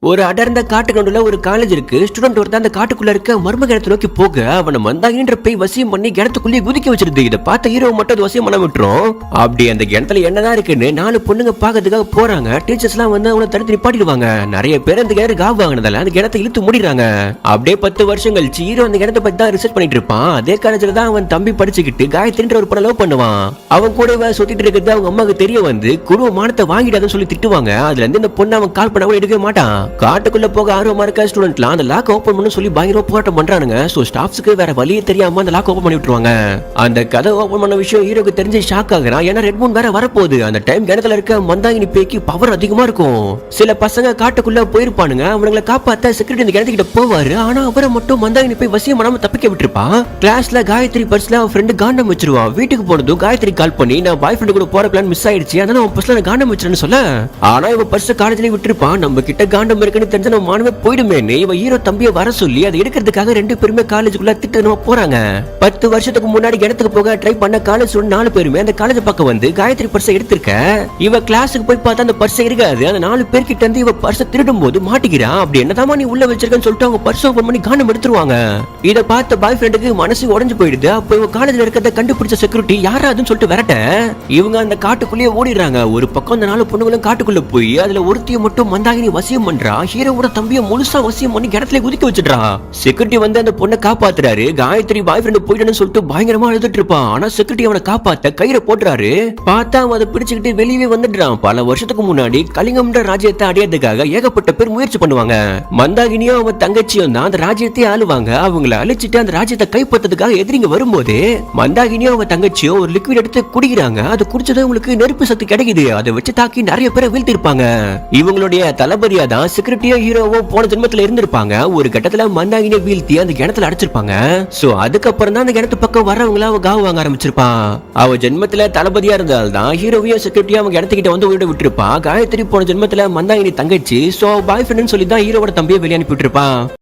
ஒரு அடர்ந்த காட்டுக்குள்ள ஒரு காலேஜ் இருக்கு. ஸ்டூடெண்ட் ஒருத்தன் அந்த காட்டுக்குள்ள இருக்க மர்ம கிணத்தை நோக்கி போக அவனை மந்தாகின்ற பேய் வசியம் பண்ணி கிணத்துக்குள்ளேயே குதிக்க வச்சிருது. இதை பார்த்த ஹீரோ மட்டும் அது வசியம் பண்ண விட்டுரும். அப்படி அந்த கிணத்துல என்னதான் இருக்குன்னு 4 பொண்ணுங்க பாக்கிறதுக்காக போறாங்க. டீச்சர்ஸ் எல்லாம் வந்து அவனை தடுத்து நிப்பாட்டிடுவாங்க. நிறைய பேர் அந்த கிணறு காவு வாங்கினதால அந்த கிணத்தை இழுத்து முடிறாங்க. அப்படியே 10 வருஷம் கழிச்சு ஹீரோ அந்த கிணத்தை பத்தி தான் ரிசர்ச் பண்ணிட்டு இருப்பான். அதே காலேஜ்ல தான் அவன் தம்பி படிச்சுக்கிட்டு காயத்ரின்ற ஒரு பொண்ணை லவ் பண்ணுவான். அவன் கூட சுத்திட்டு இருக்கிறது அவங்க அம்மாவுக்கு தெரிய வந்து குடும்ப மானத்தை வாங்கிடாதுன்னு சொல்லி திட்டுவாங்க. அதுல இருந்து இந்த பொண்ணு அவன் கால் பண்ண எடுக்கவே மாட்டான். காட்டுக்குள்ள போக ஆர்வமா இருக்க ஸ்டூடெண்ட்லாம் அந்த லாக் ஓபன் பண்ண சொல்லி பயங்கரமா போராட்டம் பண்றானுங்க. சோ ஸ்டாஃப்ஸ்க்கு வேற வழியே தெரியாம அந்த லாக் ஓபன் பண்ணி விட்டுருவாங்க. அந்த கதை ஓபன் பண்ண விஷயம் ஹீரோக்கு தெரிஞ்சு ஷாக் ஆகுறான். ஏன்னா ரெட் மூன் வேற வரப்போகுது. அந்த டைம் கிணத்துல இருக்க மந்தாகினி பேய்க்கு பவர் அதிகமா இருக்கும். சில பசங்க காட்டுக்குள்ள போயிருப்பானுங்க. அவங்களை காப்பாத்த செக்யூரிட்டி இந்த கிணத்துக்கிட்ட போவாரு. ஆனா அவரை மட்டும் மந்தாகினி பேய் வசியம் பண்ணாம தப்பிக்க விட்டுருப்பான். கிளாஸ்ல காயத்ரி பர்ஸ்ல அவன் ஃப்ரெண்டு காண்டம் வச்சிருவான். வீட்டுக்கு போனதும் காயத்ரி கால் பண்ணி நான் பாய் ஃப்ரெண்டு கூட போற பிளான் மிஸ் ஆயிடுச்சு, அதனால அவன் பர்ஸ்ல காண்டம் வச்சிருன்னு சொல்ல, ஆனா இவன் பர்ஸ் காலேஜ்லயே விட்டுருப்பான். நம்ம கிட்ட காண்டம் இருக்குன்னு தெரிஞ்ச நம்ம மானமே போயிடுமே. இவன் ஹீரோ தம்பியை வர சொல்லி அதை எடுக்கிறதுக்காக 2 பேருமே காலேஜுக்குள்ள திட்டமா போறாங்க. 10 வருஷத்துக்கு முன்னாடி இடத்துக்கு போக ட்ரை பண்ண காலேஜ் 4 பேருமே அந்த காலேஜ் பக்கம் வந்து காயத்ரி பர்ஸை எடுத்திருக்க. இவ கிளாஸுக்கு போய் பார்த்தா அந்த பர்ஸ் இருக்காது. அந்த 4 பேர்கிட்ட இருந்து இவ பர்ஸை திருடும் போது மாட்டிக்கிறான். அப்படி என்னதான் நீ உள்ள வச்சிருக்கன்னு சொல்லிட்டு அவங்க பர்ஸ் ஓபன் பண்ணி காண்டம் எடுத்துருவாங்க. இதை பார்த்த பாய் ஃப்ரெண்டுக்கு மனசு உடைஞ்சு போயிடுது. அப்போ இவ காலேஜ்ல இருக்கிறத கண்டுபிடிச்ச செக்யூரிட்டி யாராதுன்னு சொல்லிட்டு விரட்ட இவங்க அந்த காட்டுக்குள்ளேயே ஓடிடுறாங்க. ஒரு பக்கம் அந்த 4 பொண்ணுங்களும் காட்டுக்குள்ள போய் அதுல ஒருத்திய மட்டும் மந்தாகினி வசியம் பண்றா. ஹீரோவோட தம்பியை முழுசா வசியம் பண்ணி கிணத்துல குதிக்க வச்சிடுறா. செக்யூரிட்டி வந்து அந்த பொண்ணை காப்பாத்துறாரு. காயத்ரி பாய் ஃப்ரெண்ட் போயிட்டேன்னு சொல்லிட்டு பயங்கரமா அழுதுட்டு இருப்பான். ஆனா செக்யூரிட்டி அவனை காப்பாத்த கயிறை போட்டுறாரு. பார்த்தா அவன் அதை பிடிச்சுக்கிட்டு வெளியே வந்துடுறான். பல வருஷத்துக்கு முன்னாடி கலிங்கம்ன்ற ராஜ்யத்தை அடையறதுக்காக ஏகப்பட்ட பேர் முயற்சி பண்ணுவாங்க. மந்தாகினியும் அவன் தங்கச்சியும் தான் அந்த ராஜ்யத்தை ஆளுவாங்க. அவங்களை அழிச்சிட்டு அந்த ராஜ்யத்தை கைப்பற்றதுக்காக எதிரிங்க வரும்போது மந்தாகினியும் அவன் தங்கச்சியும் ஒரு லிக்விட் எடுத்து குடிக்கிறாங்க. அது குடிச்சது உங்களுக்கு நெருப்பு சக்தி கிடைக்குது. அதை வச்சு தாக்கி நிறைய பேரை வீழ்த்திருப்பாங்க. இவங்களுடைய தளபதியா தான் செக்யூரிட்டியும் ஹீரோவும் போன ஜென்மத்துல இருந்திருப்பாங்க. ஒரு கட்டத்துல மந்தாகினியை வீழ்த்தி அந்த கிணத்துல அடைச்சிருப்பாங்க. சோ அதுக்கப்புறம் தான் அந்த கிணத்து பக்கம் வரவங்கள அவ காவு வாங்க ஆரம்பிச்சிருப்பான். அவ ஜென்மத்துல தளபதியா இருந்தால்தான் ஹீரோவையும் செக்யூரிட்டியும் அவங்க கிணத்துக்கிட்ட வந்து உயிரை விட்டுருப்பான். காயத்ரி போன ஜென்மத்துல மந்தாகினி தங்கச்சி. சோ பாய் ஃப்ரெண்ட் சொல்லி தான் ஹீரோவோட தம்பியை வெளியே அனுப்பி விட்டுருப்பான்.